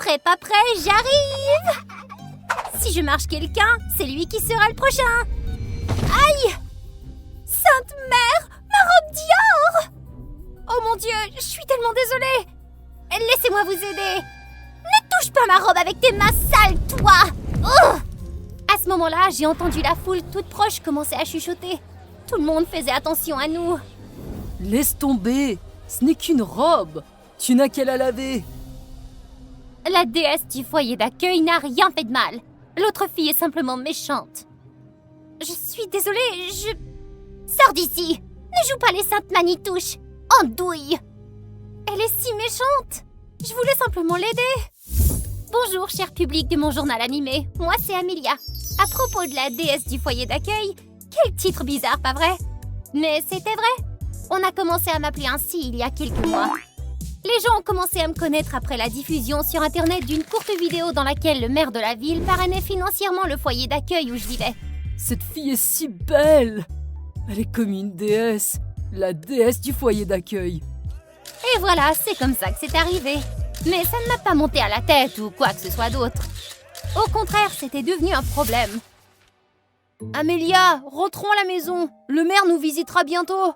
Prêt, pas prêt, j'arrive! Si je marche quelqu'un, c'est lui qui sera le prochain! Aïe! Sainte Mère, ma robe Dior! Oh mon Dieu, je suis tellement désolée! Laissez-moi vous aider! Ne touche pas ma robe avec tes mains sales, toi! Oh! À ce moment-là, j'ai entendu la foule toute proche commencer à chuchoter. Tout le monde faisait attention à nous. Laisse tomber, ce n'est qu'une robe. Tu n'as qu'à la laver. La déesse du foyer d'accueil n'a rien fait de mal. L'autre fille est simplement méchante. Je suis désolée, Sors d'ici! Ne joue pas les saintes manitouches! Andouille! Elle est si méchante! Je voulais simplement l'aider. Bonjour, cher public de mon journal animé. Moi, c'est Amelia. À propos de la déesse du foyer d'accueil, quel titre bizarre, pas vrai? Mais c'était vrai. On a commencé à m'appeler ainsi il y a quelques mois. Les gens ont commencé à me connaître après la diffusion sur Internet d'une courte vidéo dans laquelle le maire de la ville parrainait financièrement le foyer d'accueil où je vivais. Cette fille est si belle. Elle est comme une déesse, la déesse du foyer d'accueil. Et voilà, c'est comme ça que c'est arrivé. Mais ça ne m'a pas monté à la tête ou quoi que ce soit d'autre. Au contraire, c'était devenu un problème. Amélia, rentrons à la maison. Le maire nous visitera bientôt.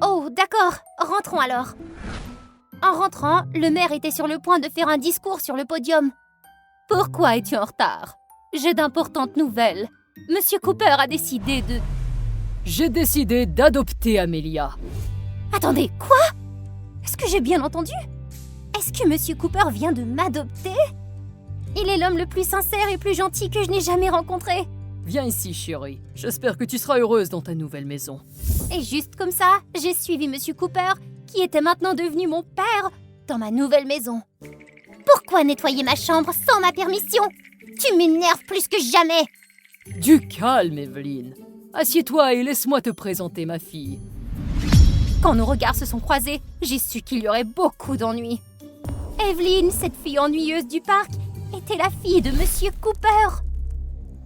Oh, d'accord. Rentrons alors. En rentrant, le maire était sur le point de faire un discours sur le podium. Pourquoi es-tu en retard? J'ai d'importantes nouvelles. Monsieur Cooper a décidé de... J'ai décidé d'adopter Amelia. Attendez, quoi? Est-ce que j'ai bien entendu? Est-ce que Monsieur Cooper vient de m'adopter? Il est l'homme le plus sincère et plus gentil que je n'ai jamais rencontré. Viens ici, chérie. J'espère que tu seras heureuse dans ta nouvelle maison. Et juste comme ça, j'ai suivi Monsieur Cooper, qui était maintenant devenu mon père, dans ma nouvelle maison. Pourquoi nettoyer ma chambre sans ma permission? Tu m'énerves plus que jamais. Du calme, Evelyn. Assieds-toi et laisse-moi te présenter ma fille. Quand nos regards se sont croisés, j'ai su qu'il y aurait beaucoup d'ennuis. Evelyn, cette fille ennuyeuse du parc, était la fille de Monsieur Cooper.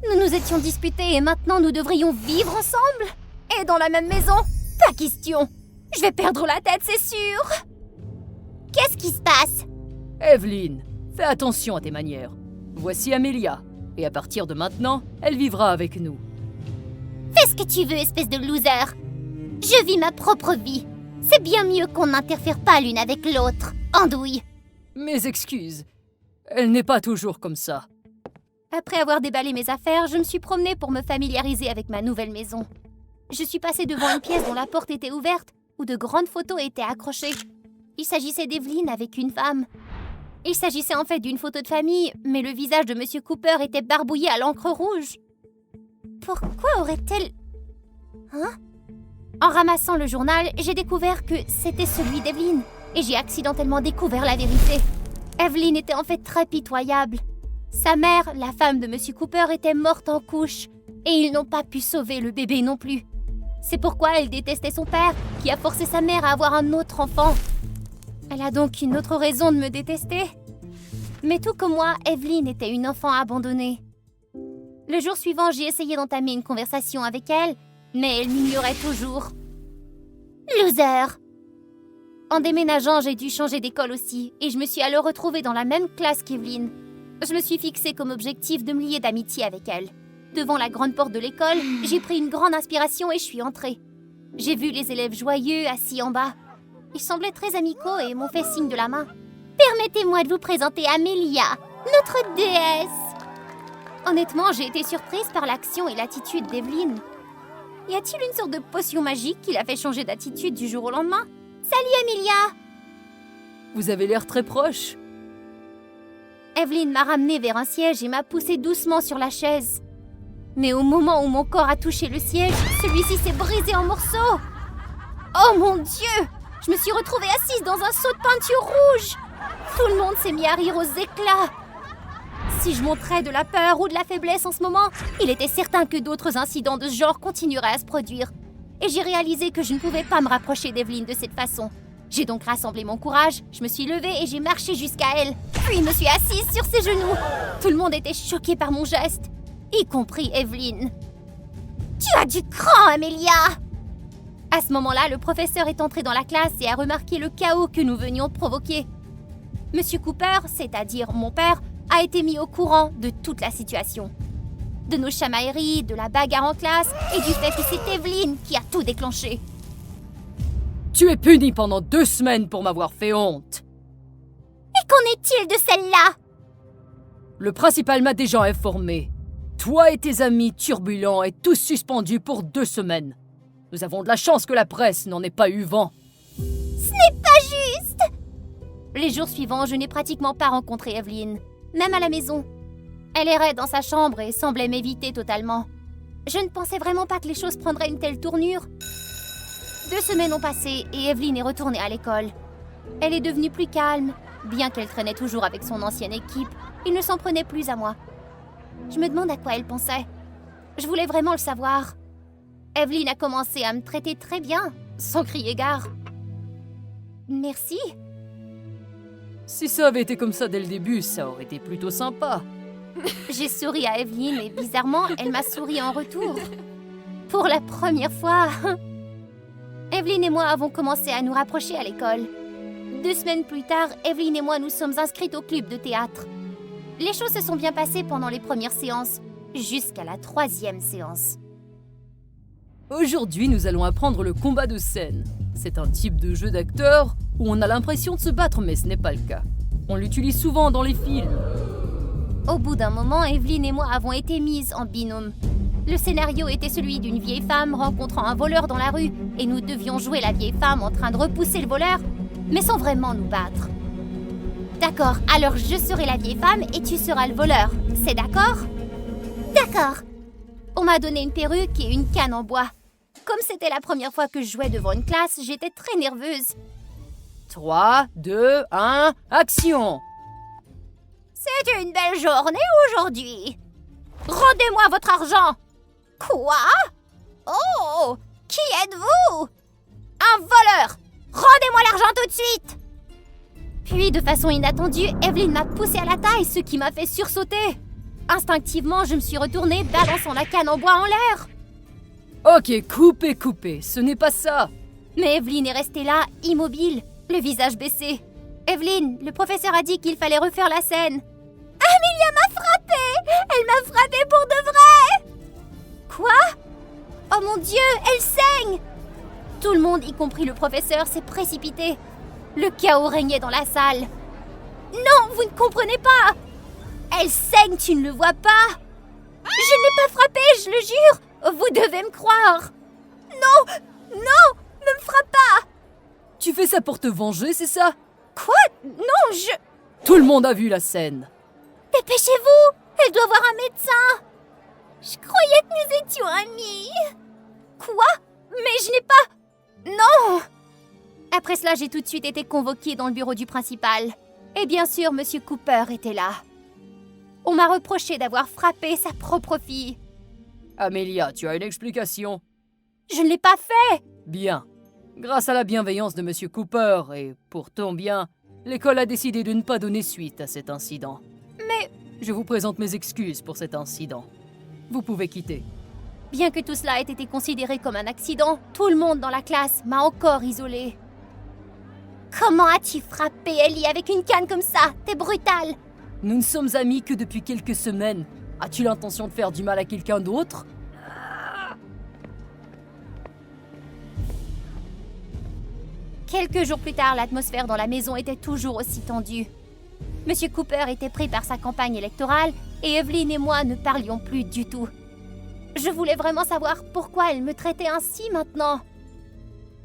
Nous nous étions disputés et maintenant nous devrions vivre ensemble? Et dans la même maison? Pas question. Je vais perdre la tête, c'est sûr. Qu'est-ce qui se passe? Evelyn, fais attention à tes manières. Voici Amelia, et à partir de maintenant, elle vivra avec nous. Fais ce que tu veux, espèce de loser. Je vis ma propre vie. C'est bien mieux qu'on n'interfère pas l'une avec l'autre. Andouille. Mes excuses. Elle n'est pas toujours comme ça. Après avoir déballé mes affaires, je me suis promenée pour me familiariser avec ma nouvelle maison. Je suis passée devant une pièce dont la porte était ouverte, où de grandes photos étaient accrochées. Il s'agissait d'Evelyn avec une femme. Il s'agissait en fait d'une photo de famille, mais le visage de Monsieur Cooper était barbouillé à l'encre rouge. Pourquoi aurait-elle... Hein? En ramassant le journal, j'ai découvert que c'était celui d'Evelyn, et j'ai accidentellement découvert la vérité. Evelyn était en fait très pitoyable. Sa mère, la femme de Monsieur Cooper, était morte en couche, et ils n'ont pas pu sauver le bébé non plus. C'est pourquoi elle détestait son père, qui a forcé sa mère à avoir un autre enfant. Elle a donc une autre raison de me détester. Mais tout comme moi, Evelyn était une enfant abandonnée. Le jour suivant, j'ai essayé d'entamer une conversation avec elle, mais elle m'ignorait toujours. Loser! En déménageant, j'ai dû changer d'école aussi, et je me suis alors retrouvée dans la même classe qu'Evelyn. Je me suis fixée comme objectif de me lier d'amitié avec elle. Devant la grande porte de l'école, j'ai pris une grande inspiration et je suis entrée. J'ai vu les élèves joyeux assis en bas. Ils semblaient très amicaux et m'ont fait signe de la main. Permettez-moi de vous présenter Amelia, notre déesse. Honnêtement, j'ai été surprise par l'action et l'attitude d'Evelyn. Y a-t-il une sorte de potion magique qui l'a fait changer d'attitude du jour au lendemain? Salut Amelia! Vous avez l'air très proche. Evelyn m'a ramenée vers un siège et m'a poussée doucement sur la chaise. Mais au moment où mon corps a touché le siège, celui-ci s'est brisé en morceaux. Oh mon Dieu! Je me suis retrouvée assise dans un seau de peinture rouge. Tout le monde s'est mis à rire aux éclats. Si je montrais de la peur ou de la faiblesse en ce moment, il était certain que d'autres incidents de ce genre continueraient à se produire. Et j'ai réalisé que je ne pouvais pas me rapprocher d'Evelyn de cette façon. J'ai donc rassemblé mon courage, je me suis levée et j'ai marché jusqu'à elle. Puis me suis assise sur ses genoux. Tout le monde était choqué par mon geste, y compris Evelyn. Tu as du cran, Amelia! À ce moment-là, le professeur est entré dans la classe et a remarqué le chaos que nous venions de provoquer. Monsieur Cooper, c'est-à-dire mon père, a été mis au courant de toute la situation. De nos chamailleries, de la bagarre en classe et du fait que c'est Evelyn qui a tout déclenché. Tu es puni pendant 2 semaines pour m'avoir fait honte. Et qu'en est-il de celle-là? Le principal m'a déjà informé. Toi et tes amis turbulents êtes tous suspendus pour 2 semaines. Nous avons de la chance que la presse n'en ait pas eu vent. Ce n'est pas juste! Les jours suivants, je n'ai pratiquement pas rencontré Evelyn, même à la maison. Elle errait dans sa chambre et semblait m'éviter totalement. Je ne pensais vraiment pas que les choses prendraient une telle tournure. 2 semaines ont passé et Evelyn est retournée à l'école. Elle est devenue plus calme, bien qu'elle traînait toujours avec son ancienne équipe. Il ne s'en prenait plus à moi. Je me demande à quoi elle pensait. Je voulais vraiment le savoir. Evelyn a commencé à me traiter très bien, sans crier gare. Merci. Si ça avait été comme ça dès le début, ça aurait été plutôt sympa. J'ai souri à Evelyn et bizarrement, elle m'a souri en retour. Pour la première fois. Evelyn et moi avons commencé à nous rapprocher à l'école. 2 semaines plus tard, Evelyn et moi nous sommes inscrites au club de théâtre. Les choses se sont bien passées pendant les premières séances, jusqu'à la 3e séance. Aujourd'hui, nous allons apprendre le combat de scène. C'est un type de jeu d'acteur où on a l'impression de se battre, mais ce n'est pas le cas. On l'utilise souvent dans les films. Au bout d'un moment, Evelyn et moi avons été mises en binôme. Le scénario était celui d'une vieille femme rencontrant un voleur dans la rue et nous devions jouer la vieille femme en train de repousser le voleur, mais sans vraiment nous battre. D'accord, alors je serai la vieille femme et tu seras le voleur, c'est d'accord? D'accord. On m'a donné une perruque et une canne en bois. Comme c'était la première fois que je jouais devant une classe, j'étais très nerveuse. 3, 2, 1, action! C'est une belle journée aujourd'hui. Rendez-moi votre argent. Quoi? Oh, qui êtes-vous? Un voleur. Rendez-moi l'argent tout de suite. Puis, de façon inattendue, Evelyn m'a poussée à la taille, ce qui m'a fait sursauter. Instinctivement, je me suis retournée, balançant la canne en bois en l'air. Ok, coupez, ce n'est pas ça. Mais Evelyn est restée là, immobile, le visage baissé. Evelyn, le professeur a dit qu'il fallait refaire la scène. Amelia m'a frappée! Elle m'a frappée pour de vrai! Quoi? Oh mon Dieu, elle saigne! Tout le monde, y compris le professeur, s'est précipité. Le chaos régnait dans la salle. Non, vous ne comprenez pas! Elle saigne, tu ne le vois pas? Je ne l'ai pas frappée, je le jure! Vous devez me croire! Non! Non! Ne me frappe pas! Tu fais ça pour te venger, c'est ça? Quoi? Non, Tout le monde a vu la scène. Dépêchez-vous! Elle doit voir un médecin! Je croyais que nous étions amis! Quoi? Mais je n'ai pas... Non! Après cela, j'ai tout de suite été convoquée dans le bureau du principal. Et bien sûr, Monsieur Cooper était là. On m'a reproché d'avoir frappé sa propre fille. Amelia, tu as une explication? Je ne l'ai pas fait! Bien. Grâce à la bienveillance de Monsieur Cooper et pour ton bien, l'école a décidé de ne pas donner suite à cet incident. Mais... Je vous présente mes excuses pour cet incident. Vous pouvez quitter. Bien que tout cela ait été considéré comme un accident, tout le monde dans la classe m'a encore isolée. Comment as-tu frappé Ellie avec une canne comme ça? T'es brutale! Nous ne sommes amis que depuis quelques semaines. As-tu l'intention de faire du mal à quelqu'un d'autre? Quelques jours plus tard, l'atmosphère dans la maison était toujours aussi tendue. Monsieur Cooper était pris par sa campagne électorale et Evelyn et moi ne parlions plus du tout. Je voulais vraiment savoir pourquoi elle me traitait ainsi maintenant.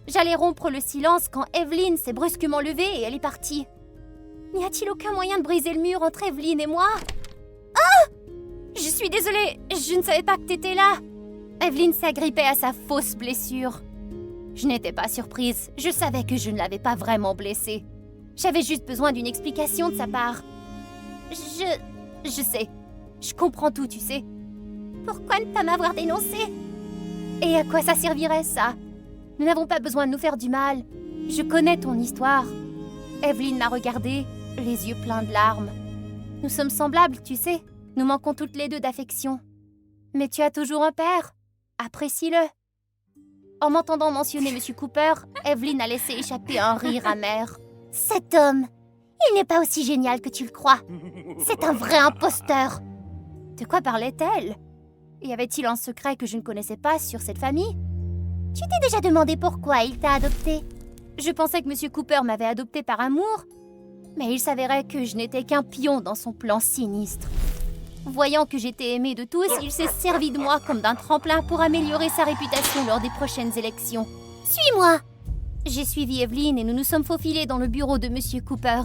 J'allais rompre le silence quand Evelyn s'est brusquement levée et elle est partie. N'y a-t-il aucun moyen de briser le mur entre Evelyn et moi? Ah! Je suis désolée, je ne savais pas que t'étais là. Evelyn s'agrippait à sa fausse blessure. Je n'étais pas surprise, je savais que je ne l'avais pas vraiment blessée. J'avais juste besoin d'une explication de sa part. Je sais, je comprends tout, tu sais. Pourquoi ne pas m'avoir dénoncé? Et à quoi ça servirait, ça? Nous n'avons pas besoin de nous faire du mal. Je connais ton histoire. Evelyn m'a regardée, les yeux pleins de larmes. Nous sommes semblables, tu sais. Nous manquons toutes les deux d'affection. Mais tu as toujours un père. Apprécie-le. En m'entendant mentionner Monsieur Cooper, Evelyn a laissé échapper un rire amer. Cet homme, Il n'est pas aussi génial que tu le crois. C'est un vrai imposteur. De quoi parlait-elle? Y avait-il un secret que je ne connaissais pas sur cette famille? Tu t'es déjà demandé pourquoi il t'a adopté? Je pensais que M. Cooper m'avait adopté par amour, mais il s'avérait que je n'étais qu'un pion dans son plan sinistre. Voyant que j'étais aimée de tous, il s'est servi de moi comme d'un tremplin pour améliorer sa réputation lors des prochaines élections. Suis-moi! J'ai suivi Evelyn et nous nous sommes faufilés dans le bureau de M. Cooper.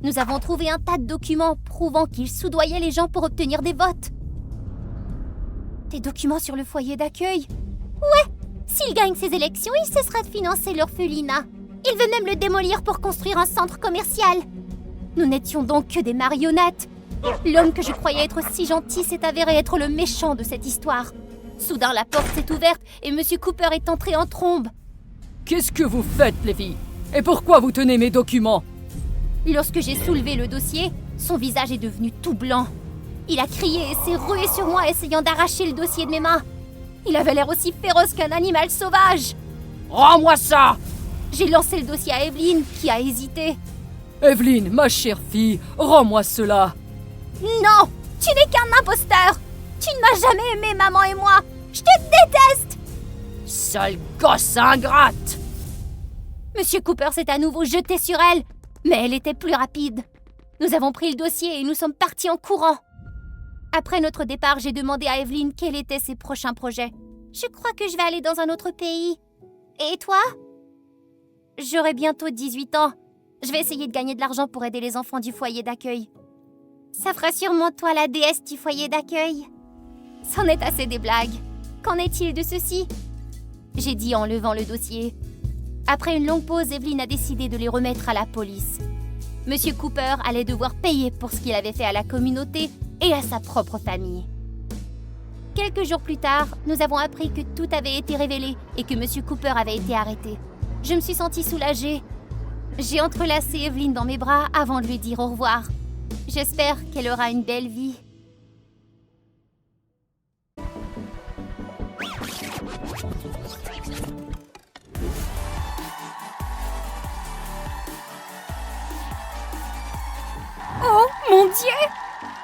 Nous avons trouvé un tas de documents prouvant qu'il soudoyait les gens pour obtenir des votes. Des documents sur le foyer d'accueil? Ouais! S'il gagne ces élections, il cessera de financer l'orphelinat. Il veut même le démolir pour construire un centre commercial. Nous n'étions donc que des marionnettes. L'homme que je croyais être si gentil s'est avéré être le méchant de cette histoire. Soudain, la porte s'est ouverte et M. Cooper est entré en trombe. Qu'est-ce que vous faites, les filles? Et pourquoi vous tenez mes documents? Lorsque j'ai soulevé le dossier, son visage est devenu tout blanc. Il a crié et s'est rué sur moi, essayant d'arracher le dossier de mes mains. Il avait l'air aussi féroce qu'un animal sauvage. Rends-moi ça! J'ai lancé le dossier à Evelyn, qui a hésité. Evelyn, ma chère fille, rends-moi cela! Non! Tu n'es qu'un imposteur! Tu ne m'as jamais aimé, maman et moi! Je te déteste! Sale gosse ingrate! Monsieur Cooper s'est à nouveau jeté sur elle, mais elle était plus rapide. Nous avons pris le dossier et nous sommes partis en courant. Après notre départ, j'ai demandé à Evelyn quels étaient ses prochains projets. Je crois que je vais aller dans un autre pays. Et toi? J'aurai bientôt 18 ans. Je vais essayer de gagner de l'argent pour aider les enfants du foyer d'accueil. Ça fera sûrement toi la déesse du foyer d'accueil. C'en est assez des blagues. Qu'en est-il de ceci? J'ai dit en levant le dossier. Après une longue pause, Evelyn a décidé de les remettre à la police. Monsieur Cooper allait devoir payer pour ce qu'il avait fait à la communauté et à sa propre famille. Quelques jours plus tard, nous avons appris que tout avait été révélé et que Monsieur Cooper avait été arrêté. Je me suis sentie soulagée. J'ai entrelacé Evelyn dans mes bras avant de lui dire au revoir. J'espère qu'elle aura une belle vie. Oh, mon Dieu!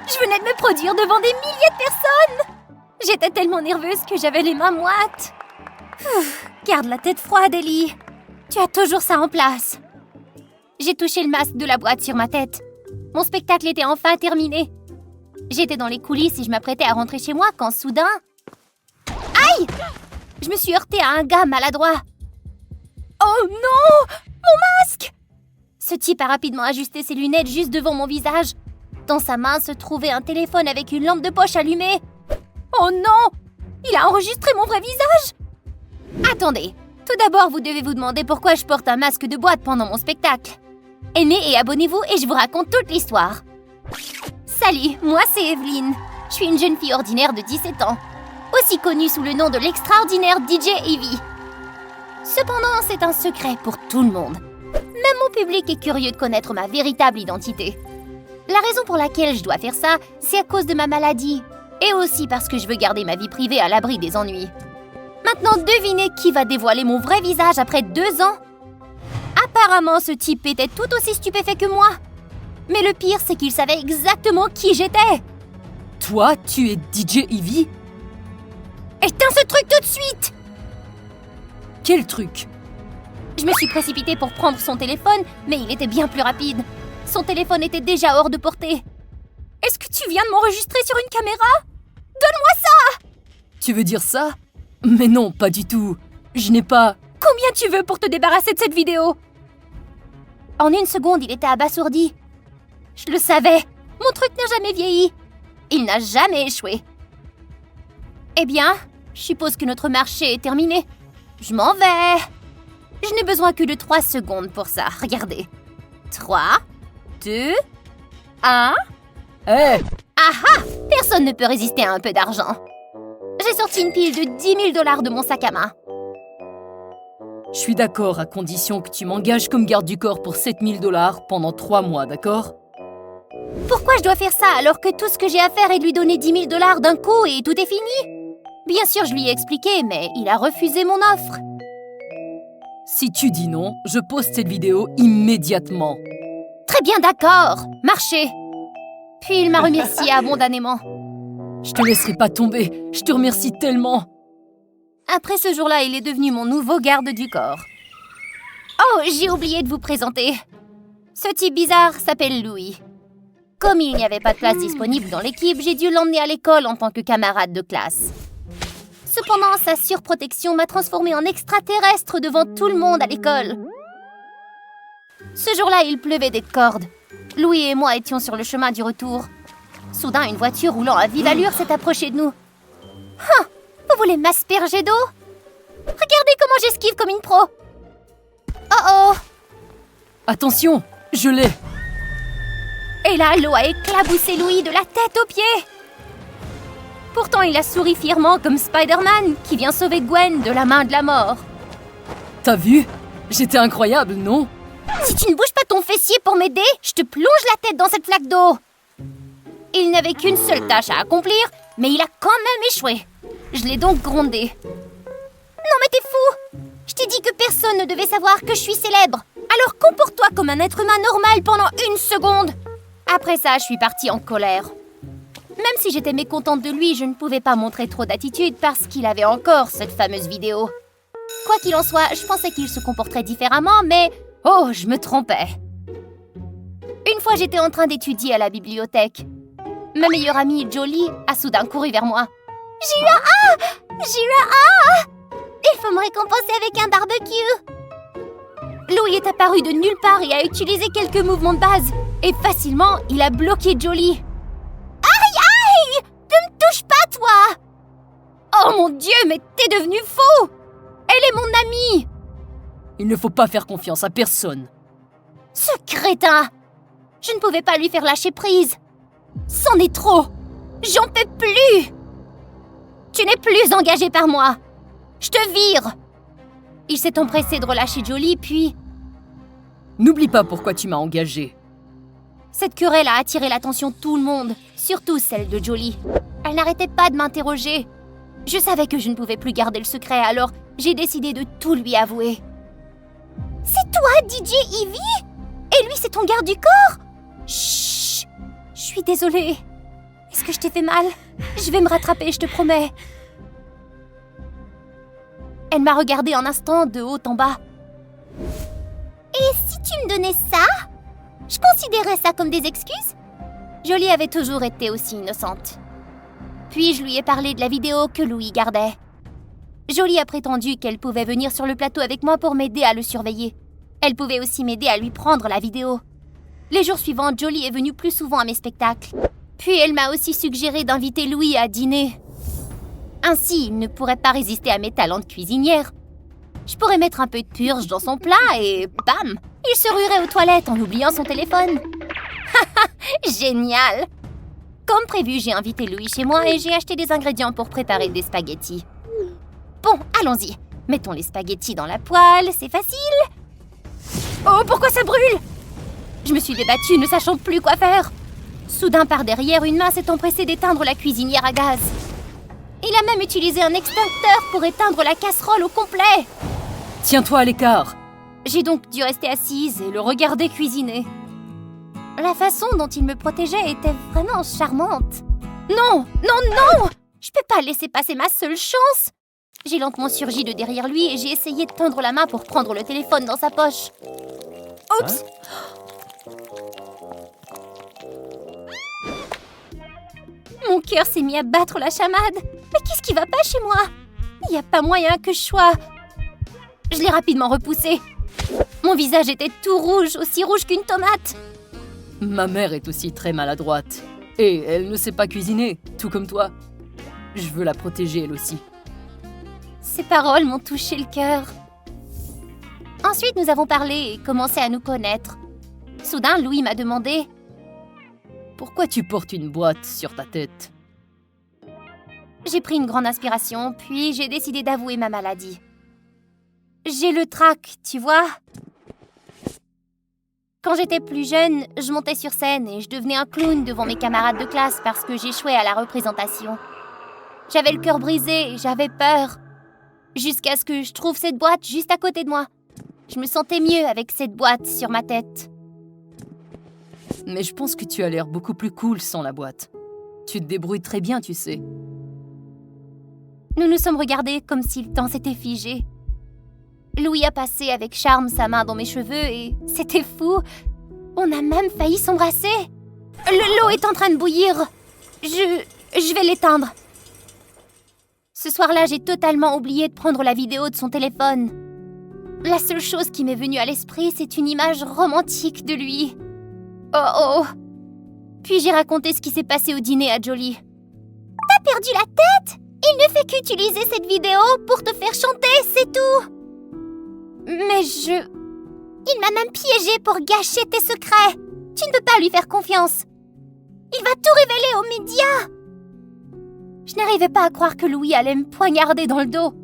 Je venais de me produire devant des milliers de personnes! J'étais tellement nerveuse que j'avais les mains moites. Garde la tête froide, Ellie. Tu as toujours ça en place. J'ai touché le masque de la boîte sur ma tête. Mon spectacle était enfin terminé. J'étais dans les coulisses et je m'apprêtais à rentrer chez moi quand soudain... Aïe! Je me suis heurtée à un gars maladroit. Oh non! Mon masque! Ce type a rapidement ajusté ses lunettes juste devant mon visage. Dans sa main se trouvait un téléphone avec une lampe de poche allumée. Oh non! Il a enregistré mon vrai visage! Attendez, tout d'abord vous devez vous demander pourquoi je porte un masque de boîte pendant mon spectacle. Aimez et abonnez-vous et je vous raconte toute l'histoire. Salut, moi c'est Evelyn. Je suis une jeune fille ordinaire de 17 ans, aussi connue sous le nom de l'extraordinaire DJ Evie. Cependant, c'est un secret pour tout le monde. Même mon public est curieux de connaître ma véritable identité. La raison pour laquelle je dois faire ça, c'est à cause de ma maladie. Et aussi parce que je veux garder ma vie privée à l'abri des ennuis. Maintenant, devinez qui va dévoiler mon vrai visage après 2 ans? Apparemment, ce type était tout aussi stupéfait que moi. Mais le pire, c'est qu'il savait exactement qui j'étais. Toi, tu es DJ Evie? Éteins ce truc tout de suite! Quel truc? Je me suis précipitée pour prendre son téléphone, mais il était bien plus rapide. Son téléphone était déjà hors de portée. Est-ce que tu viens de m'enregistrer sur une caméra? Donne-moi ça! Tu veux dire ça? Mais non, pas du tout. Je n'ai pas... Combien tu veux pour te débarrasser de cette vidéo? En 1 seconde, il était abasourdi. Je le savais. Mon truc n'a jamais vieilli. Il n'a jamais échoué. Eh bien, je suppose que notre marché est terminé. Je m'en vais. Je n'ai besoin que de 3 secondes pour ça. Regardez. 3, 2, 1... Hé! Aha! Personne ne peut résister à un peu d'argent. J'ai sorti une pile de 10 000 $ de mon sac à main. Je suis d'accord à condition que tu m'engages comme garde du corps pour 7 000 $ pendant 3 mois, d'accord? Pourquoi je dois faire ça alors que tout ce que j'ai à faire est de lui donner 10 000 $ d'un coup et tout est fini? Bien sûr, je lui ai expliqué, mais il a refusé mon offre. Si tu dis non, je poste cette vidéo immédiatement. Très bien, d'accord. Marchez. Puis il m'a remercié abondamment. Je te laisserai pas tomber. Je te remercie tellement. Après ce jour-là, il est devenu mon nouveau garde du corps. Oh, j'ai oublié de vous présenter. Ce type bizarre s'appelle Louis. Comme il n'y avait pas de place disponible dans l'équipe, j'ai dû l'emmener à l'école en tant que camarade de classe. Cependant, sa surprotection m'a transformée en extraterrestre devant tout le monde à l'école. Ce jour-là, il pleuvait des cordes. Louis et moi étions sur le chemin du retour. Soudain, une voiture roulant à vive allure s'est approchée de nous. Ah, vous voulez m'asperger d'eau? Regardez comment j'esquive comme une pro. Oh oh! Attention, je l'ai. Et là, l'eau a éclaboussé Louis de la tête aux pieds. Pourtant, il a souri fièrement comme Spider-Man qui vient sauver Gwen de la main de la mort. T'as vu? J'étais incroyable, non? Si tu ne bouges pas ton fessier pour m'aider, je te plonge la tête dans cette flaque d'eau. Il n'avait qu'une seule tâche à accomplir, mais il a quand même échoué. Je l'ai donc grondé. Non mais t'es fou! Je t'ai dit que personne ne devait savoir que je suis célèbre. Alors comporte-toi comme un être humain normal pendant une seconde. Après ça, je suis partie en colère. Même si j'étais mécontente de lui, je ne pouvais pas montrer trop d'attitude parce qu'il avait encore cette fameuse vidéo. Quoi qu'il en soit, je pensais qu'il se comporterait différemment, mais... oh, je me trompais. Une fois, j'étais en train d'étudier à la bibliothèque. Ma meilleure amie, Jolie, a soudain couru vers moi. J'ai eu un A! J'ai eu un A! Il faut me récompenser avec un barbecue. Louis est apparu de nulle part et a utilisé quelques mouvements de base. Et facilement, il a bloqué Jolie. Aïe, aïe! Ne me touche pas, toi! Oh mon Dieu, mais t'es devenu fou! Elle est mon amie! Il ne faut pas faire confiance à personne. Ce crétin! Je ne pouvais pas lui faire lâcher prise. C'en est trop! J'en peux plus! Tu n'es plus engagé par moi! Je te vire! Il s'est empressé de relâcher Jolie, puis... N'oublie pas pourquoi tu m'as engagé. Cette querelle a attiré l'attention de tout le monde, surtout celle de Jolie. Elle n'arrêtait pas de m'interroger. Je savais que je ne pouvais plus garder le secret, alors j'ai décidé de tout lui avouer. C'est toi, DJ Ivy? Et lui, c'est ton garde du corps? Chut! Je suis désolée. Est-ce que je t'ai fait mal? Je vais me rattraper, je te promets. Elle m'a regardée un instant de haut en bas. Et si tu me donnais ça? Je considérais ça comme des excuses? Jolie avait toujours été aussi innocente. Puis je lui ai parlé de la vidéo que Louis gardait. Jolie a prétendu qu'elle pouvait venir sur le plateau avec moi pour m'aider à le surveiller. Elle pouvait aussi m'aider à lui prendre la vidéo. Les jours suivants, Jolie est venue plus souvent à mes spectacles. Puis elle m'a aussi suggéré d'inviter Louis à dîner. Ainsi, il ne pourrait pas résister à mes talents de cuisinière. Je pourrais mettre un peu de purge dans son plat et bam! Il se ruerait aux toilettes en oubliant son téléphone. Génial! Comme prévu, j'ai invité Louis chez moi et j'ai acheté des ingrédients pour préparer des spaghettis. Bon, allons-y. Mettons les spaghettis dans la poêle, c'est facile. Oh, pourquoi ça brûle? Je me suis débattue, ne sachant plus quoi faire. Soudain, par derrière, une main s'est empressée d'éteindre la cuisinière à gaz. Il a même utilisé un extincteur pour éteindre la casserole au complet. Tiens-toi à l'écart. J'ai donc dû rester assise et le regarder cuisiner. La façon dont il me protégeait était vraiment charmante. Non, non, non! Je peux pas laisser passer ma seule chance. J'ai lentement surgi de derrière lui et j'ai essayé de tendre la main pour prendre le téléphone dans sa poche. Oups! Mon cœur s'est mis à battre la chamade. Mais qu'est-ce qui va pas chez moi? Il n'y a pas moyen que je sois... Je l'ai rapidement repoussé. Mon visage était tout rouge, aussi rouge qu'une tomate. Ma mère est aussi très maladroite. Et elle ne sait pas cuisiner, tout comme toi. Je veux la protéger, elle aussi. Ces paroles m'ont touché le cœur. Ensuite, nous avons parlé et commencé à nous connaître. Soudain, Louis m'a demandé... Pourquoi tu portes une boîte sur ta tête? J'ai pris une grande inspiration, puis j'ai décidé d'avouer ma maladie. J'ai le trac, tu vois. Quand j'étais plus jeune, je montais sur scène et je devenais un clown devant mes camarades de classe parce que j'échouais à la représentation. J'avais le cœur brisé et j'avais peur. Jusqu'à ce que je trouve cette boîte juste à côté de moi. Je me sentais mieux avec cette boîte sur ma tête. Mais je pense que tu as l'air beaucoup plus cool sans la boîte. Tu te débrouilles très bien, tu sais. Nous nous sommes regardés comme si le temps s'était figé. Louis a passé avec charme sa main dans mes cheveux et c'était fou. On a même failli s'embrasser. L'eau est en train de bouillir. Je vais l'éteindre. Ce soir-là, j'ai totalement oublié de prendre la vidéo de son téléphone. La seule chose qui m'est venue à l'esprit, c'est une image romantique de lui. Oh. Puis j'ai raconté ce qui s'est passé au dîner à Jolie. T'as perdu la tête? Il ne fait qu'utiliser cette vidéo pour te faire chanter, c'est tout. Mais il m'a même piégé pour gâcher tes secrets. Tu ne peux pas lui faire confiance. Il va tout révéler aux médias. Je n'arrivais pas à croire que Louis allait me poignarder dans le dos.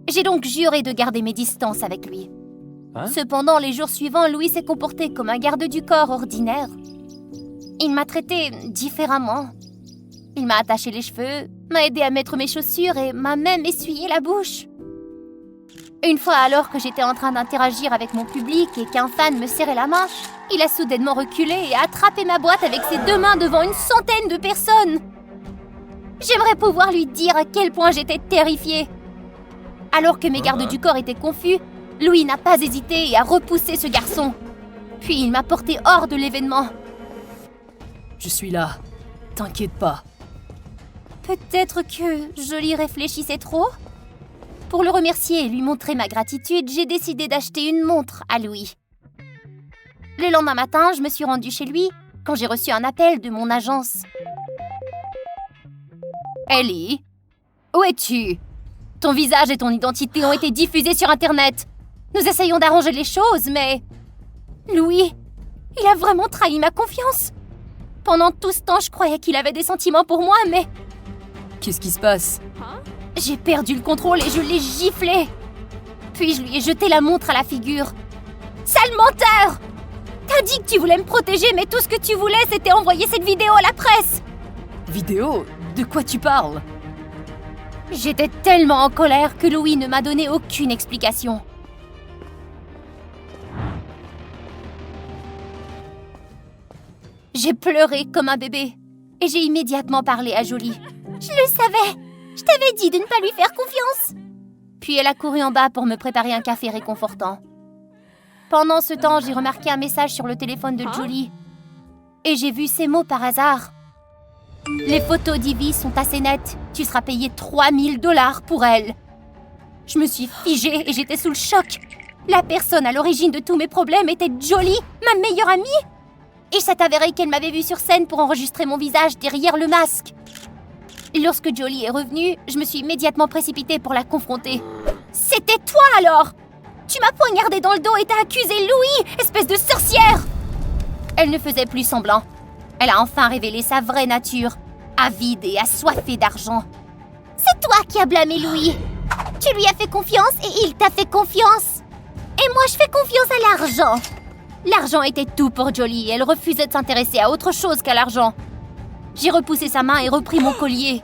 J'ai donc juré de garder mes distances avec lui. Cependant, les jours suivants, Louis s'est comporté comme un garde du corps ordinaire. Il m'a traité différemment. Il m'a attaché les cheveux, m'a aidé à mettre mes chaussures et m'a même essuyé la bouche. Une fois, alors que j'étais en train d'interagir avec mon public et qu'un fan me serrait la main, il a soudainement reculé et a attrapé ma boîte avec ses 2 mains devant une centaine de personnes. J'aimerais pouvoir lui dire à quel point j'étais terrifiée. Alors que mes gardes du corps étaient confus, Louis n'a pas hésité et a repoussé ce garçon. Puis il m'a porté hors de l'événement. Je suis là. T'inquiète pas. Peut-être que Jolie réfléchissait trop? Pour le remercier et lui montrer ma gratitude, j'ai décidé d'acheter une montre à Louis. Le lendemain matin, je me suis rendue chez lui quand j'ai reçu un appel de mon agence. Ellie, où es-tu? Ton visage et ton identité ont été diffusés sur Internet. Nous essayons d'arranger les choses, mais... Louis, il a vraiment trahi ma confiance. Pendant tout ce temps, je croyais qu'il avait des sentiments pour moi, mais... Qu'est-ce qui se passe? J'ai perdu le contrôle et je l'ai giflé. Puis je lui ai jeté la montre à la figure. Sale menteur! T'as dit que tu voulais me protéger, mais tout ce que tu voulais, c'était envoyer cette vidéo à la presse. Vidéo? De quoi tu parles? J'étais tellement en colère que Louis ne m'a donné aucune explication. J'ai pleuré comme un bébé et j'ai immédiatement parlé à Jolie. Je le savais! Je t'avais dit de ne pas lui faire confiance! Puis elle a couru en bas pour me préparer un café réconfortant. Pendant ce temps, j'ai remarqué un message sur le téléphone de Jolie. Et j'ai vu ces mots par hasard. Les photos d'Ivy sont assez nettes. Tu seras payé 3000 $ pour elles. Je me suis figée et j'étais sous le choc. La personne à l'origine de tous mes problèmes était Jolie, ma meilleure amie. Et il s'est avéré qu'elle m'avait vue sur scène pour enregistrer mon visage derrière le masque. Lorsque Jolie est revenue, je me suis immédiatement précipitée pour la confronter. C'était toi alors! Tu m'as poignardé dans le dos et t'as accusé Louis, espèce de sorcière! Elle ne faisait plus semblant. Elle a enfin révélé sa vraie nature, avide et assoiffée d'argent. C'est toi qui as blâmé Louis. Tu lui as fait confiance et il t'a fait confiance. Et moi, je fais confiance à l'argent. L'argent était tout pour Jolie et elle refusait de s'intéresser à autre chose qu'à l'argent. J'ai repoussé sa main et repris mon collier.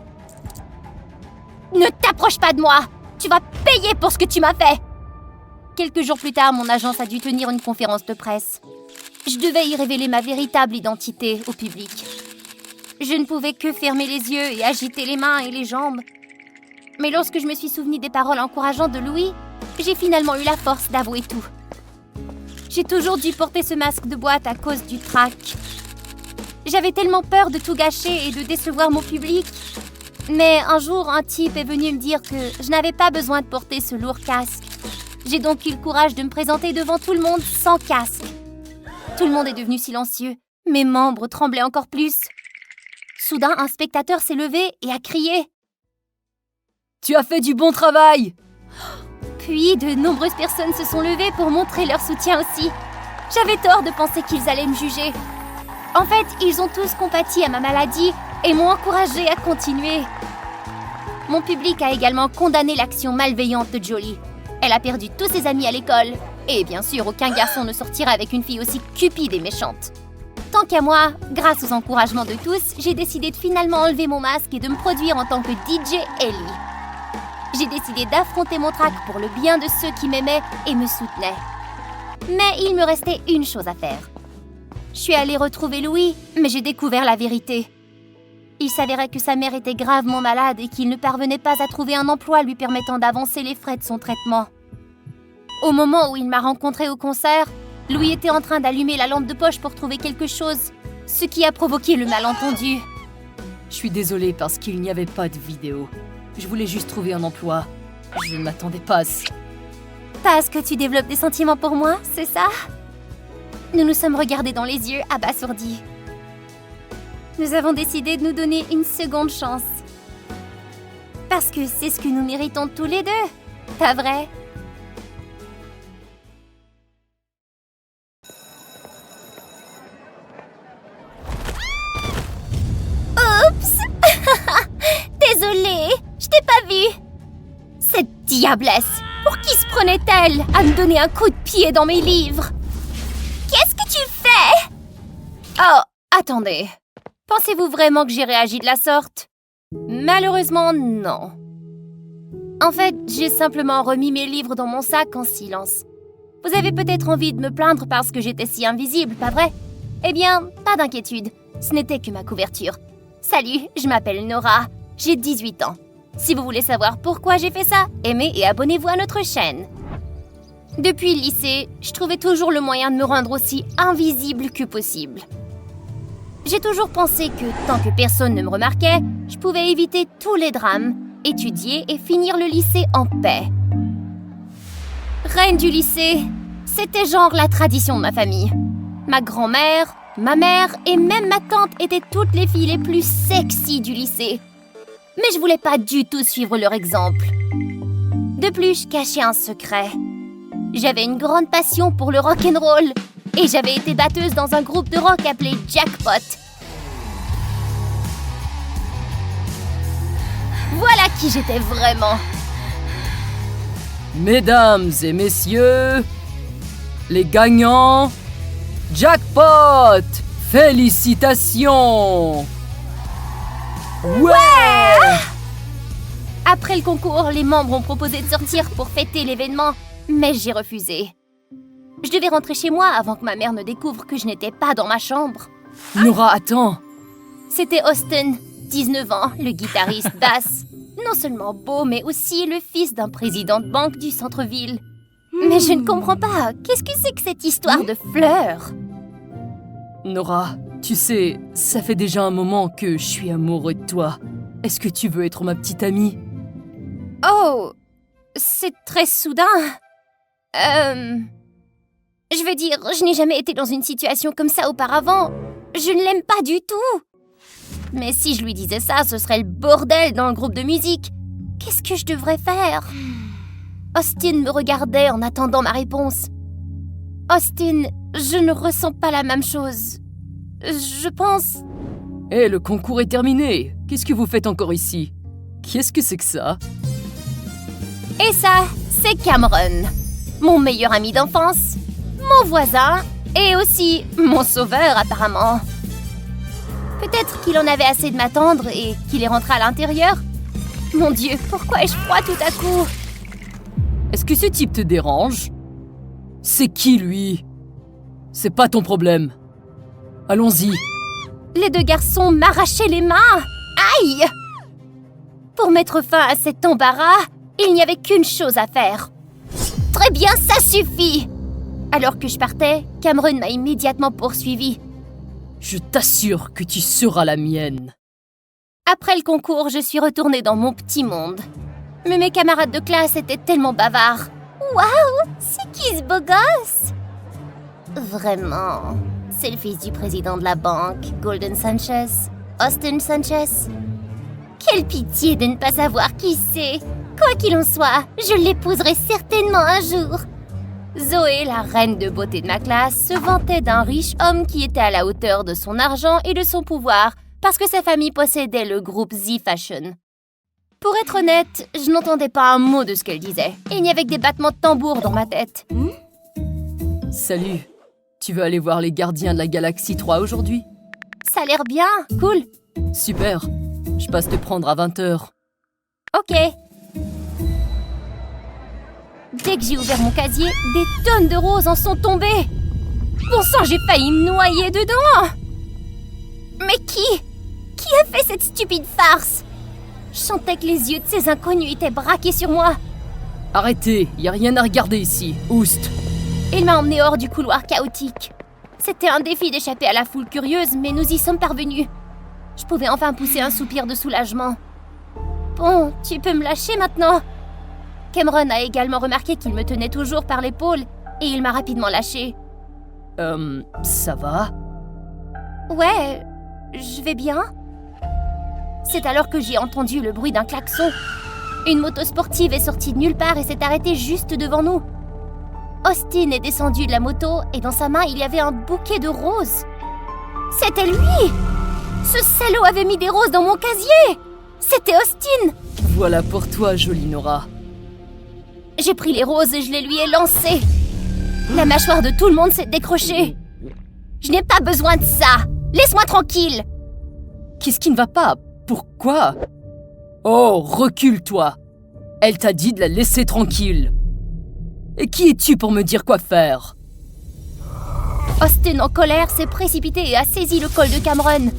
Ne t'approche pas de moi! Tu vas payer pour ce que tu m'as fait! Quelques jours plus tard, mon agence a dû tenir une conférence de presse. Je devais y révéler ma véritable identité au public. Je ne pouvais que fermer les yeux et agiter les mains et les jambes. Mais lorsque je me suis souvenu des paroles encourageantes de Louis, j'ai finalement eu la force d'avouer tout. J'ai toujours dû porter ce masque de boîte à cause du trac. J'avais tellement peur de tout gâcher et de décevoir mon public. Mais un jour, un type est venu me dire que je n'avais pas besoin de porter ce lourd casque. J'ai donc eu le courage de me présenter devant tout le monde sans casque. Tout le monde est devenu silencieux. Mes membres tremblaient encore plus. Soudain, un spectateur s'est levé et a crié. « Tu as fait du bon travail !» Puis, de nombreuses personnes se sont levées pour montrer leur soutien aussi. J'avais tort de penser qu'ils allaient me juger. En fait, ils ont tous compati à ma maladie et m'ont encouragée à continuer. Mon public a également condamné l'action malveillante de Jolie. Elle a perdu tous ses amis à l'école. Et bien sûr, aucun garçon ne sortira avec une fille aussi cupide et méchante. Tant qu'à moi, grâce aux encouragements de tous, j'ai décidé de finalement enlever mon masque et de me produire en tant que DJ Ellie. J'ai décidé d'affronter mon trac pour le bien de ceux qui m'aimaient et me soutenaient. Mais il me restait une chose à faire. Je suis allée retrouver Louis, mais j'ai découvert la vérité. Il s'avérait que sa mère était gravement malade et qu'il ne parvenait pas à trouver un emploi lui permettant d'avancer les frais de son traitement. Au moment où il m'a rencontrée au concert, Louis était en train d'allumer la lampe de poche pour trouver quelque chose, ce qui a provoqué le malentendu. Je suis désolée parce qu'il n'y avait pas de vidéo. Je voulais juste trouver un emploi. Je ne m'attendais pas à ça. Parce que tu développes des sentiments pour moi, c'est ça? Nous nous sommes regardés dans les yeux, abasourdis. Nous avons décidé de nous donner une seconde chance. Parce que c'est ce que nous méritons tous les deux, pas vrai? Oups! Désolée, je t'ai pas vu. Cette diablesse, pour qui se prenait-elle à me donner un coup de pied dans mes livres? Qu'est-ce que tu fais? Oh, attendez. Pensez-vous vraiment que j'ai réagi de la sorte? Malheureusement, non. En fait, j'ai simplement remis mes livres dans mon sac en silence. Vous avez peut-être envie de me plaindre parce que j'étais si invisible, pas vrai? Eh bien, pas d'inquiétude. Ce n'était que ma couverture. Salut, je m'appelle Nora. J'ai 18 ans. Si vous voulez savoir pourquoi j'ai fait ça, aimez et abonnez-vous à notre chaîne. Depuis le lycée, je trouvais toujours le moyen de me rendre aussi invisible que possible. J'ai toujours pensé que tant que personne ne me remarquait, je pouvais éviter tous les drames, étudier et finir le lycée en paix. Reine du lycée, c'était genre la tradition de ma famille. Ma grand-mère, ma mère et même ma tante étaient toutes les filles les plus sexy du lycée. Mais je voulais pas du tout suivre leur exemple. De plus, je cachais un secret. J'avais une grande passion pour le rock'n'roll et j'avais été batteuse dans un groupe de rock appelé Jackpot. Voilà qui j'étais vraiment. Mesdames et messieurs, les gagnants, Jackpot! Félicitations! Ouais! Après le concours, les membres ont proposé de sortir pour fêter l'événement, mais j'ai refusé. Je devais rentrer chez moi avant que ma mère ne découvre que je n'étais pas dans ma chambre. Nora, attends! C'était Austin, 19 ans, le guitariste basse. Non seulement beau, mais aussi le fils d'un président de banque du centre-ville. Mais je ne comprends pas. Qu'est-ce que c'est que cette histoire de fleurs? Nora, tu sais, ça fait déjà un moment que je suis amoureux de toi. Est-ce que tu veux être ma petite amie? Oh, c'est très soudain. Je veux dire, je n'ai jamais été dans une situation comme ça auparavant. Je ne l'aime pas du tout. Mais si je lui disais ça, ce serait le bordel dans le groupe de musique. Qu'est-ce que je devrais faire? Austin me regardait en attendant ma réponse. Austin, je ne ressens pas la même chose. Je pense... Hé, le concours est terminé. Qu'est-ce que vous faites encore ici? Qu'est-ce que c'est que ça? Et ça, c'est Cameron. Mon meilleur ami d'enfance, mon voisin et aussi mon sauveur apparemment. Peut-être qu'il en avait assez de m'attendre et qu'il est rentré à l'intérieur. Mon Dieu, pourquoi ai-je froid tout à coup? Est-ce que ce type te dérange? C'est qui, lui? C'est pas ton problème. Allons-y. Les deux garçons m'arrachaient les mains. Aïe! Pour mettre fin à cet embarras, il n'y avait qu'une chose à faire. Très bien, ça suffit! Alors que je partais, Cameron m'a immédiatement poursuivi. Je t'assure que tu seras la mienne. Après le concours, je suis retournée dans mon petit monde. Mais mes camarades de classe étaient tellement bavards. Waouh! C'est qui ce beau gosse? Vraiment, c'est le fils du président de la banque, Golden Sanchez, Austin Sanchez. Quelle pitié de ne pas savoir qui c'est. Quoi qu'il en soit, je l'épouserai certainement un jour. Zoé, la reine de beauté de ma classe, se vantait d'un riche homme qui était à la hauteur de son argent et de son pouvoir parce que sa famille possédait le groupe Z Fashion. Pour être honnête, je n'entendais pas un mot de ce qu'elle disait. Il n'y avait que des battements de tambour dans ma tête. Salut. Tu veux aller voir les gardiens de la Galaxie 3 aujourd'hui? Ça a l'air bien, cool. Super. Je passe te prendre à 20h. Ok. Dès que j'ai ouvert mon casier, des tonnes de roses en sont tombées. Bon sang, j'ai failli me noyer dedans! Mais qui a fait cette stupide farce? Je sentais que les yeux de ces inconnus étaient braqués sur moi. Arrêtez, y a rien à regarder ici. Oust. Il m'a emmené hors du couloir chaotique. C'était un défi d'échapper à la foule curieuse, mais nous y sommes parvenus. Je pouvais enfin pousser un soupir de soulagement. Bon, tu peux me lâcher maintenant? Cameron a également remarqué qu'il me tenait toujours par l'épaule et il m'a rapidement lâché. Ça va? Ouais, je vais bien. C'est alors que j'ai entendu le bruit d'un klaxon. Une moto sportive est sortie de nulle part et s'est arrêtée juste devant nous. Austin est descendu de la moto et dans sa main, il y avait un bouquet de roses. C'était lui! Ce salaud avait mis des roses dans mon casier! C'était Austin! Voilà pour toi, jolie Nora. J'ai pris les roses et je les lui ai lancées. La mâchoire de tout le monde s'est décrochée. Je n'ai pas besoin de ça! Laisse-moi tranquille! Qu'est-ce qui ne va pas? Pourquoi? Oh, recule-toi! Elle t'a dit de la laisser tranquille. Et qui es-tu pour me dire quoi faire? Austin, en colère, s'est précipité et a saisi le col de Cameron.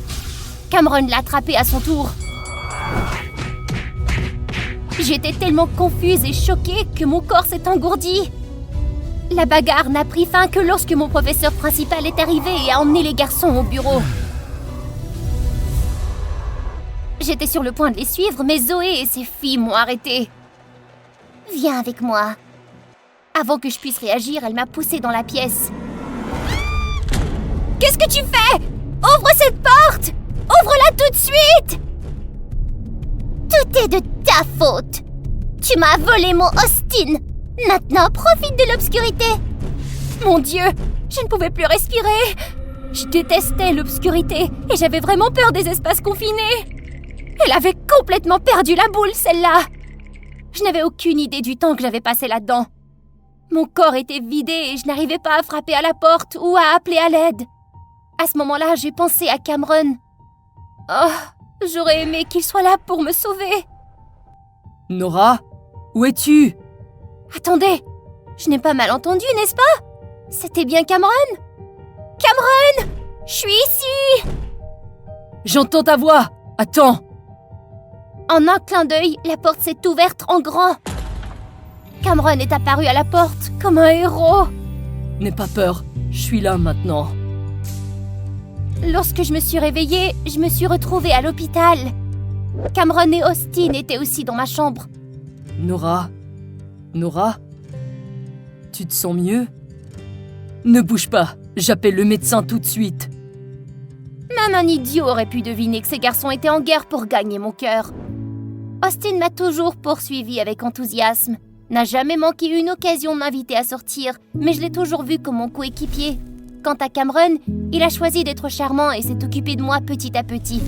Cameron l'a attrapé à son tour. J'étais tellement confuse et choquée que mon corps s'est engourdi. La bagarre n'a pris fin que lorsque mon professeur principal est arrivé et a emmené les garçons au bureau. J'étais sur le point de les suivre, mais Zoé et ses filles m'ont arrêtée. « Viens avec moi. » Avant que je puisse réagir, elle m'a poussée dans la pièce. « Qu'est-ce que tu fais? Ouvre cette porte! Ouvre-la tout de suite! » Tout est de ta faute. Tu m'as volé mon Austin. Maintenant, profite de l'obscurité. Mon Dieu, je ne pouvais plus respirer. Je détestais l'obscurité et j'avais vraiment peur des espaces confinés. Elle avait complètement perdu la boule, celle-là. Je n'avais aucune idée du temps que j'avais passé là-dedans. Mon corps était vidé et je n'arrivais pas à frapper à la porte ou à appeler à l'aide. À ce moment-là, j'ai pensé à Cameron. Oh, j'aurais aimé qu'il soit là pour me sauver. Nora, où es-tu? Attendez, je n'ai pas mal entendu, n'est-ce pas? C'était bien Cameron? Cameron! Je suis ici! J'entends ta voix. Attends. En un clin d'œil, la porte s'est ouverte en grand. Cameron est apparu à la porte comme un héros. N'aie pas peur, je suis là maintenant. Lorsque je me suis réveillée, je me suis retrouvée à l'hôpital. Cameron et Austin étaient aussi dans ma chambre. Nora? Tu te sens mieux? Ne bouge pas, j'appelle le médecin tout de suite. Même un idiot aurait pu deviner que ces garçons étaient en guerre pour gagner mon cœur. Austin m'a toujours poursuivi avec enthousiasme, n'a jamais manqué une occasion de m'inviter à sortir, mais je l'ai toujours vu comme mon coéquipier. Quant à Cameron, il a choisi d'être charmant et s'est occupé de moi petit à petit.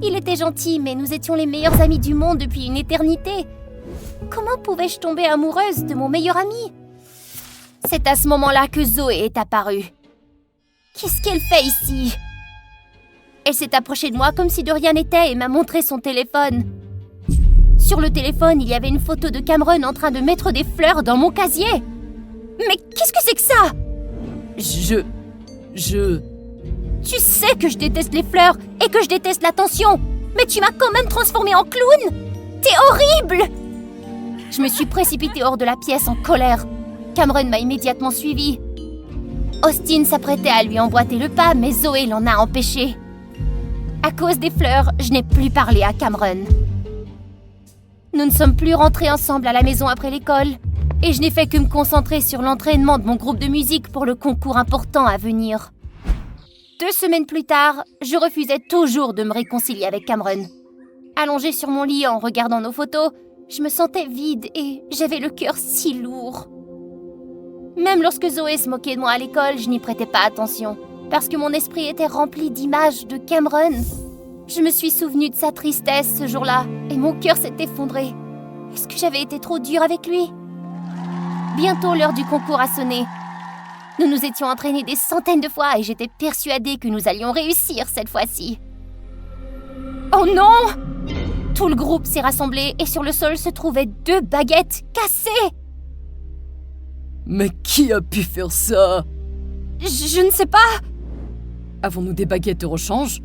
Il était gentil, mais nous étions les meilleurs amis du monde depuis une éternité. Comment pouvais-je tomber amoureuse de mon meilleur ami? C'est à ce moment-là que Zoé est apparue. Qu'est-ce qu'elle fait ici? Elle s'est approchée de moi comme si de rien n'était et m'a montré son téléphone. Sur le téléphone, il y avait une photo de Cameron en train de mettre des fleurs dans mon casier. Mais qu'est-ce que c'est que ça? Tu sais que je déteste les fleurs et que je déteste l'attention, mais tu m'as quand même transformée en clown. T'es horrible! Je me suis précipitée hors de la pièce en colère. Cameron m'a immédiatement suivie. Austin s'apprêtait à lui emboîter le pas, mais Zoé l'en a empêché. À cause des fleurs, je n'ai plus parlé à Cameron. Nous ne sommes plus rentrés ensemble à la maison après l'école, et je n'ai fait que me concentrer sur l'entraînement de mon groupe de musique pour le concours important à venir. 2 semaines plus tard, je refusais toujours de me réconcilier avec Cameron. Allongée sur mon lit en regardant nos photos, je me sentais vide et j'avais le cœur si lourd. Même lorsque Zoé se moquait de moi à l'école, je n'y prêtais pas attention, parce que mon esprit était rempli d'images de Cameron. Je me suis souvenue de sa tristesse ce jour-là, et mon cœur s'est effondré. Est-ce que j'avais été trop dure avec lui? Bientôt l'heure du concours a sonné. Nous nous étions entraînés des centaines de fois et j'étais persuadée que nous allions réussir cette fois-ci. Oh non! Tout le groupe s'est rassemblé et sur le sol se trouvaient 2 baguettes cassées. Mais qui a pu faire ça? Je ne sais pas. Avons-nous des baguettes de rechange?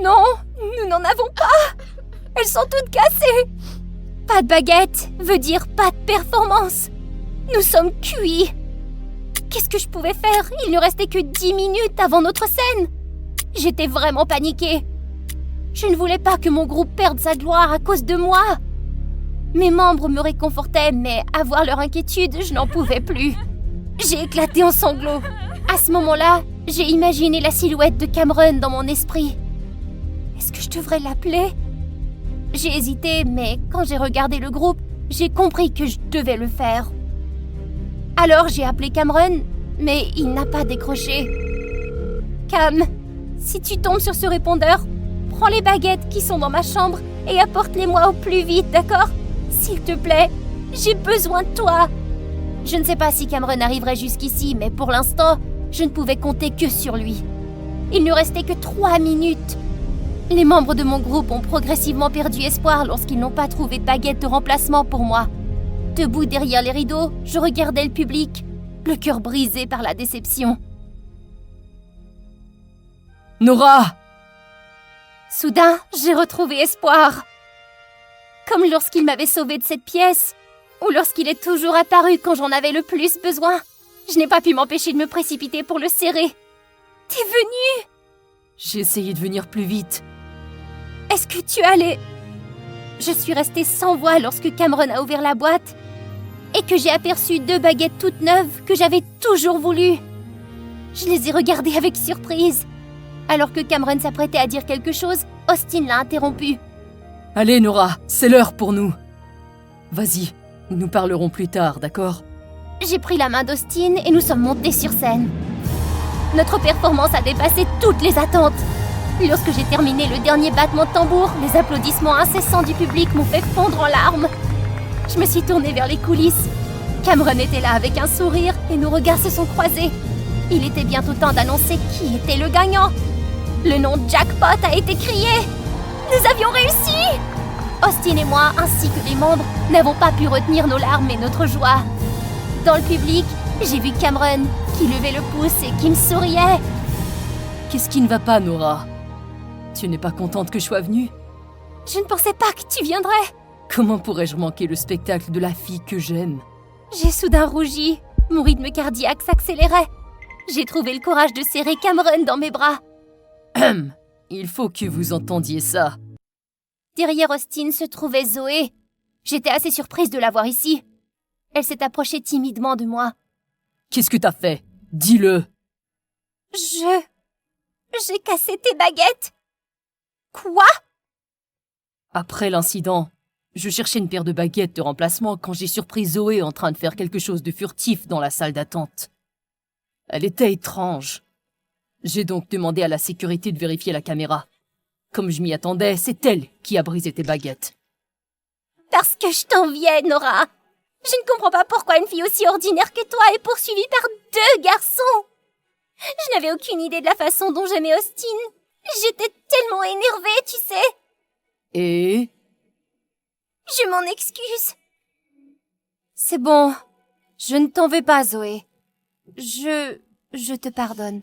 Non, nous n'en avons pas. Elles sont toutes cassées. Pas de baguette veut dire pas de performance. Nous sommes cuits. Qu'est-ce que je pouvais faire? Il ne restait que 10 minutes avant notre scène. J'étais vraiment paniquée. Je ne voulais pas que mon groupe perde sa gloire à cause de moi. Mes membres me réconfortaient, mais à voir leur inquiétude, je n'en pouvais plus. J'ai éclaté en sanglots. À ce moment-là, j'ai imaginé la silhouette de Cameron dans mon esprit. Est-ce que je devrais l'appeler? J'ai hésité, mais quand j'ai regardé le groupe, j'ai compris que je devais le faire. Alors j'ai appelé Cameron, mais il n'a pas décroché. Cam, si tu tombes sur ce répondeur, prends les baguettes qui sont dans ma chambre et apporte-les-moi au plus vite, d'accord? S'il te plaît, j'ai besoin de toi. Je ne sais pas si Cameron arriverait jusqu'ici, mais pour l'instant, je ne pouvais compter que sur lui. Il ne restait que 3 minutes. Les membres de mon groupe ont progressivement perdu espoir lorsqu'ils n'ont pas trouvé de baguette de remplacement pour moi. Debout derrière les rideaux, je regardais le public, le cœur brisé par la déception. Nora! Soudain, j'ai retrouvé espoir. Comme lorsqu'il m'avait sauvée de cette pièce, ou lorsqu'il est toujours apparu quand j'en avais le plus besoin. Je n'ai pas pu m'empêcher de me précipiter pour le serrer. T'es venu? J'ai essayé de venir plus vite. Est-ce que tu allais... Je suis restée sans voix lorsque Cameron a ouvert la boîte et que j'ai aperçu 2 baguettes toutes neuves que j'avais toujours voulues. Je les ai regardées avec surprise. Alors que Cameron s'apprêtait à dire quelque chose, Austin l'a interrompu. Allez, Nora, c'est l'heure pour nous. Vas-y, nous parlerons plus tard, d'accord? J'ai pris la main d'Austin et nous sommes montés sur scène. Notre performance a dépassé toutes les attentes. Lorsque j'ai terminé le dernier battement de tambour, les applaudissements incessants du public m'ont fait fondre en larmes. Je me suis tournée vers les coulisses. Cameron était là avec un sourire et nos regards se sont croisés. Il était bientôt temps d'annoncer qui était le gagnant. Le nom Jackpot a été crié. Nous avions réussi! Austin et moi, ainsi que les membres, n'avons pas pu retenir nos larmes et notre joie. Dans le public, j'ai vu Cameron qui levait le pouce et qui me souriait. Qu'est-ce qui ne va pas, Nora? Tu n'es pas contente que je sois venue? Je ne pensais pas que tu viendrais. Comment pourrais-je manquer le spectacle de la fille que j'aime? J'ai soudain rougi. Mon rythme cardiaque s'accélérait. J'ai trouvé le courage de serrer Cameron dans mes bras. Il faut que vous entendiez ça. Derrière Austin se trouvait Zoé. J'étais assez surprise de la voir ici. Elle s'est approchée timidement de moi. Qu'est-ce que t'as fait? Dis-le. J'ai cassé tes baguettes. Quoi? Après l'incident, je cherchais une paire de baguettes de remplacement quand j'ai surpris Zoé en train de faire quelque chose de furtif dans la salle d'attente. Elle était étrange. J'ai donc demandé à la sécurité de vérifier la caméra. Comme je m'y attendais, c'est elle qui a brisé tes baguettes. Parce que je t'enviais, Nora. Je ne comprends pas pourquoi une fille aussi ordinaire que toi est poursuivie par 2 garçons. Je n'avais aucune idée de la façon dont j'aimais Austin. J'étais tellement énervée, tu sais. Et... Je m'en excuse. C'est bon. Je ne t'en veux pas, Zoé. Je te pardonne.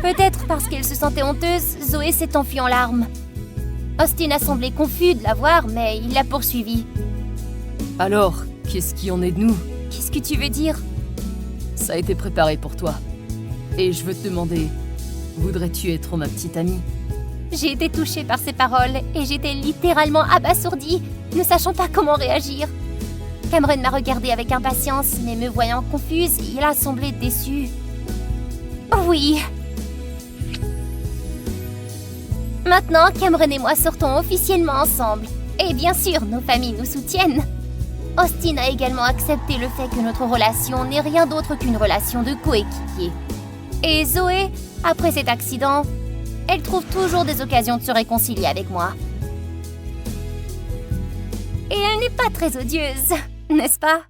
Peut-être parce qu'elle se sentait honteuse, Zoé s'est enfuie en larmes. Austin a semblé confus de la voir, mais il l'a poursuivie. Alors, qu'est-ce qui en est de nous? Qu'est-ce que tu veux dire? Ça a été préparé pour toi. Et je veux te demander, voudrais-tu être ma petite amie? J'ai été touchée par ces paroles et j'étais littéralement abasourdie, ne sachant pas comment réagir. Cameron m'a regardée avec impatience, mais me voyant confuse, il a semblé déçu. Oui. Maintenant, Cameron et moi sortons officiellement ensemble. Et bien sûr, nos familles nous soutiennent. Austin a également accepté le fait que notre relation n'est rien d'autre qu'une relation de coéquipier. Et Zoé, après cet accident, elle trouve toujours des occasions de se réconcilier avec moi. Et elle n'est pas très odieuse, n'est-ce pas?